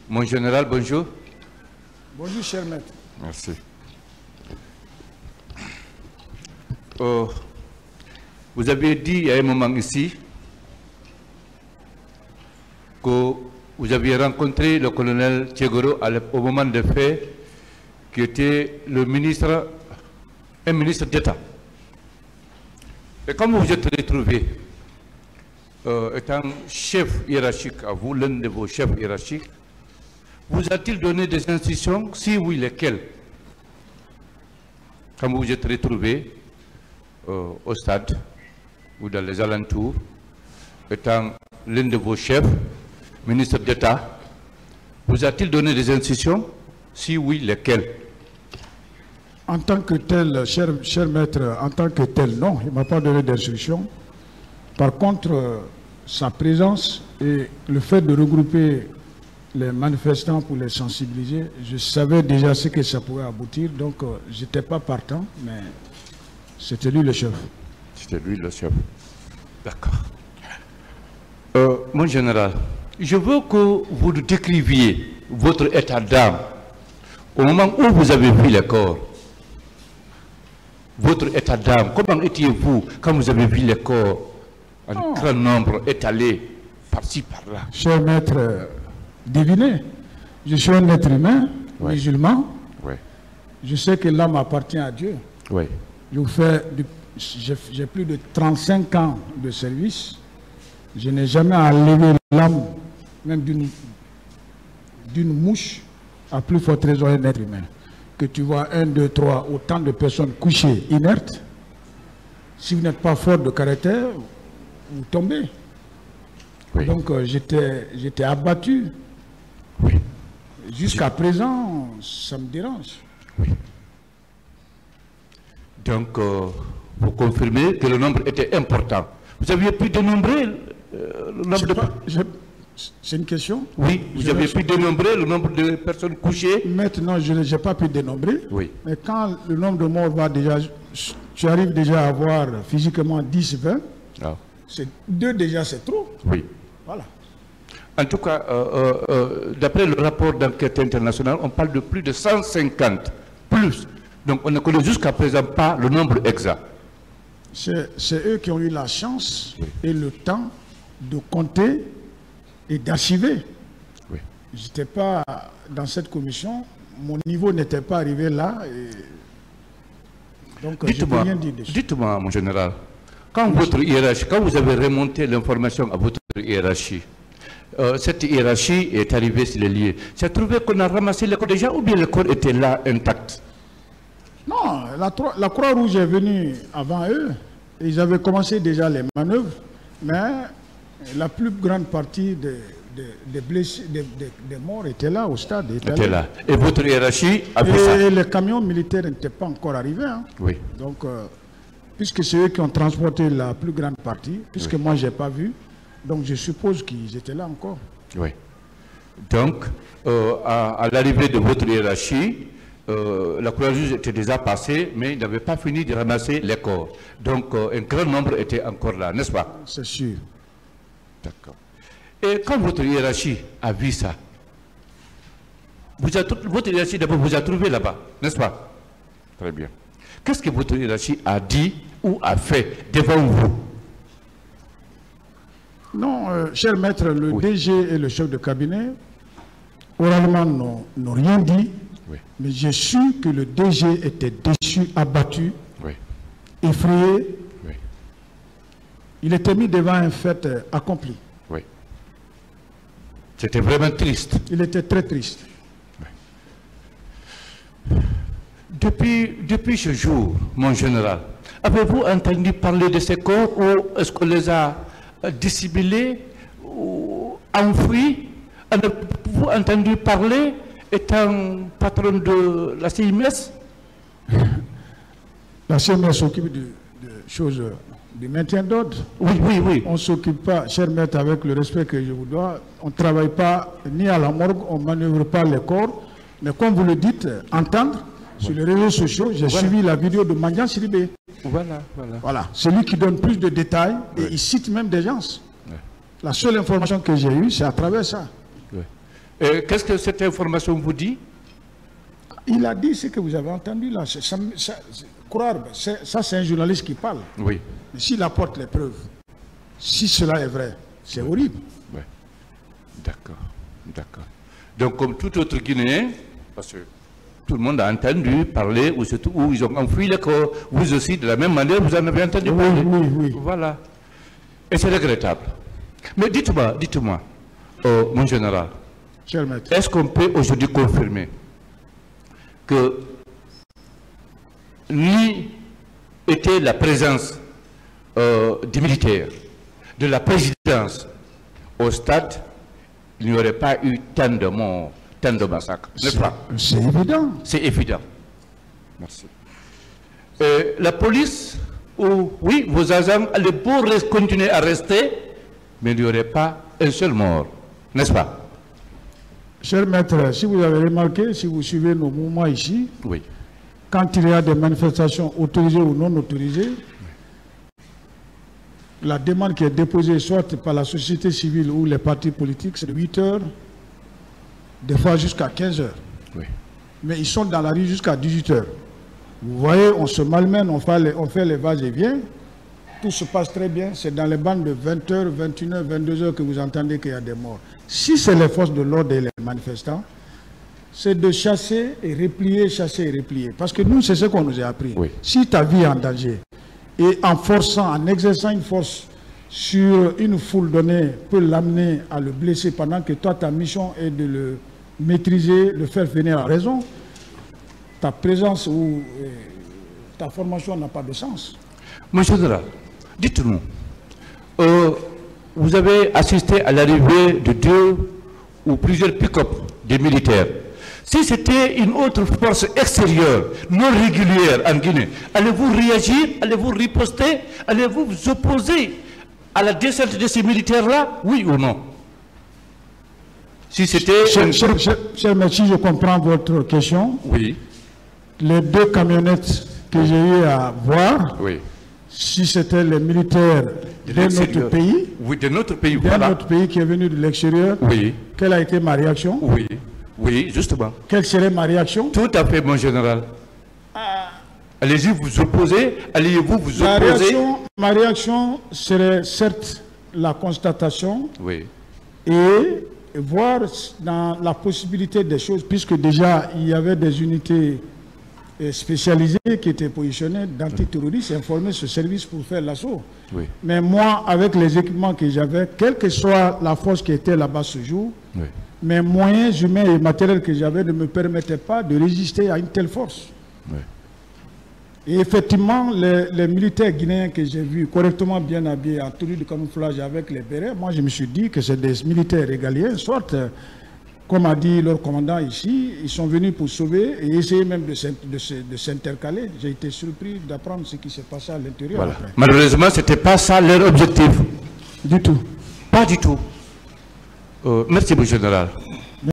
Mon général, bonjour. Bonjour, cher maître. Merci. Vous avez dit il y a un moment ici que vous aviez rencontré le colonel Tchegoro au moment des faits, qui était un ministre d'État. Et comme vous êtes retrouvé étant chef hiérarchique à vous, l'un de vos chefs hiérarchiques, vous a-t-il donné des instructions? Si oui, lesquelles? Quand vous vous êtes retrouvé au stade ou dans les alentours, étant l'un de vos chefs, ministre d'État, vous a-t-il donné des instructions? Si oui, lesquelles? En tant que tel, cher maître, en tant que tel, non, il ne m'a pas donné d'instructions. Par contre, sa présence et le fait de regrouper les manifestants pour les sensibiliser, je savais déjà ce que ça pourrait aboutir, donc je n'étais pas partant, mais c'était lui le chef. C'était lui le chef. D'accord. Mon général, je veux que vous nous décriviez votre état d'âme au moment où vous avez vu les corps. Votre état d'âme, comment étiez-vous quand vous avez vu les corps en grand nombre étalés par-ci, par-là? Cher maître, devinez, je suis un être humain, musulman. Oui. Je sais que l'âme appartient à Dieu. Oui. J'ai plus de 35 ans de service. Je n'ai jamais enlevé l'âme, même d'une mouche, à plus forte raison d'un être humain. Que tu vois 1, 2, 3, autant de personnes couchées, inertes, si vous n'êtes pas fort de caractère, vous tombez. Oui. Donc j'étais abattu. Oui. Jusqu'à présent, ça me dérange. Oui. Donc, vous confirmez que le nombre était important. Vous aviez pu dénombrer le nombre de... C'est une question? Oui, vous avez pu dénombrer le nombre de personnes couchées? Maintenant, je n'ai pas pu dénombrer. Oui. Mais quand le nombre de morts va déjà... Tu arrives déjà à avoir physiquement 10, 20. Ah. 2 déjà, c'est trop. Oui. Voilà. En tout cas, d'après le rapport d'enquête internationale, on parle de plus de 150, plus. Donc on ne connaît jusqu'à présent pas le nombre exact. C'est eux qui ont eu la chance et le temps de compter et d'archiver. Oui. Je n'étais pas dans cette commission, mon niveau n'était pas arrivé là. Donc je ne peux rien dire dessus. Dites-moi, mon général, quand vous avez remonté l'information à votre hiérarchie, cette hiérarchie est arrivée sur les lieux. C'est trouvé qu'on a ramassé les corps déjà ou bien le corps était là intact? Non, la Croix-Rouge est venue avant eux. Ils avaient commencé déjà les manœuvres, mais la plus grande partie des blessés, des morts étaient là au stade. Étaient là. Et votre hiérarchie a fait ça? Et les camions militaires n'étaient pas encore arrivés. Hein. Oui. Donc, puisque c'est eux qui ont transporté la plus grande partie, puisque moi je n'ai pas vu, donc je suppose qu'ils étaient là encore. Oui. Donc, à l'arrivée de votre hiérarchie, la Croix-Rouge était déjà passée, mais ils n'avaient pas fini de ramasser les corps. Donc, un grand nombre était encore là, n'est-ce pas? C'est sûr. D'accord. Et quand votre hiérarchie a vu ça, votre hiérarchie d'abord vous a trouvé là-bas, n'est-ce pas? Très bien. Qu'est-ce que votre hiérarchie a dit ou a fait devant vous? Non, cher maître, le DG et le chef de cabinet, oralement, n'ont rien dit. Oui. Mais j'ai su que le DG était déçu, abattu, effrayé. Oui. Il était mis devant un fait accompli. Oui. C'était vraiment triste. Il était très triste. Oui. Depuis ce jour, mon général, avez-vous entendu parler de ces corps ou est-ce qu'on les a dissimulés ou enfouis? Avez-vous entendu parler étant patron de la CIMS? La CIMS s'occupe de choses, du maintien d'ordre. Oui, oui, oui. On ne s'occupe pas, cher maître, avec le respect que je vous dois, on ne travaille pas ni à la morgue, on ne manœuvre pas les corps. Mais comme vous le dites, entendre sur les réseaux sociaux, j'ai suivi la vidéo de Mandian Sidibé. Voilà. C'est lui qui donne plus de détails et il cite même des gens. La seule information que j'ai eue, c'est à travers ça. Qu'est-ce que cette information vous dit? Il a dit ce que vous avez entendu là. Ça c'est un journaliste qui parle. Oui. Mais s'il apporte les preuves, si cela est vrai, c'est horrible. Oui. D'accord. D'accord. Donc, comme tout autre Guinéen, parce que tout le monde a entendu parler, ou surtout où ils ont enfui les corps, vous aussi, de la même manière, vous en avez entendu parler. Oui, oui. Voilà. Et c'est regrettable. Mais dites-moi, mon général, est-ce qu'on peut aujourd'hui confirmer que ni était la présence des militaires, de la présidence au stade, il n'y aurait pas eu tant de morts, tant de massacres, n'est-ce pas? C'est évident. C'est évident. Merci. La police, oui, vos agents allaient pour continuer à rester, mais il n'y aurait pas un seul mort, n'est-ce pas? Cher maître, si vous avez remarqué, si vous suivez nos mouvements ici, oui. Quand il y a des manifestations autorisées ou non autorisées, la demande qui est déposée soit par la société civile ou les partis politiques, c'est de 8 heures, des fois jusqu'à 15 heures. Oui. Mais ils sont dans la rue jusqu'à 18 heures. Vous voyez, on se malmène, on fait les va-et-vient, tout se passe très bien, c'est dans les bandes de 20 heures, 21 heures, 22 heures que vous entendez qu'il y a des morts. Si c'est les forces de l'ordre et les manifestants, c'est de chasser et replier, chasser et replier. Parce que nous, c'est ce qu'on nous a appris. Oui. Si ta vie est en danger, et en forçant, en exerçant une force sur une foule donnée, peut l'amener à le blesser pendant que toi, ta mission est de le maîtriser, le faire venir à raison, ta présence ou ta formation n'a pas de sens. Monsieur Dra, dites-nous, vous avez assisté à l'arrivée de 2 ou plusieurs pick-up des militaires. Si c'était une autre force extérieure, non régulière en Guinée, allez-vous réagir, allez-vous riposter, allez-vous vous opposer à la descente de ces militaires-là, oui ou non? Si c'était... Cher maître, si je comprends votre question, oui. Les 2 camionnettes que j'ai eu à voir, oui. Si c'était les militaires de notre pays, oui, de notre pays, voilà. Notre pays qui est venu de l'extérieur, oui. Quelle a été ma réaction? Oui, oui, justement. Quelle serait ma réaction? Tout à fait, mon général. Allez-y vous opposer, allez-vous vous opposer. Ma réaction serait certes la constatation, oui. Et voir dans la possibilité des choses, puisque déjà il y avait des unités spécialisés qui étaient positionnés d'antiterroristes et informer ce service pour faire l'assaut. Oui. Mais moi, avec les équipements que j'avais, quelle que soit la force qui était là-bas ce jour, oui. Mes moyens humains et matériels que j'avais ne me permettaient pas de résister à une telle force. Oui. Et effectivement, les militaires guinéens que j'ai vus correctement bien habillés, en tenue de camouflage avec les bérets, moi je me suis dit que c'est des militaires régaliens, soit... Comme a dit leur commandant ici, ils sont venus pour sauver et essayer même de s'intercaler. J'ai été surpris d'apprendre ce qui s'est passé à l'intérieur. Voilà. Malheureusement, ce n'était pas ça leur objectif. Du tout. Pas du tout. Merci, mon général.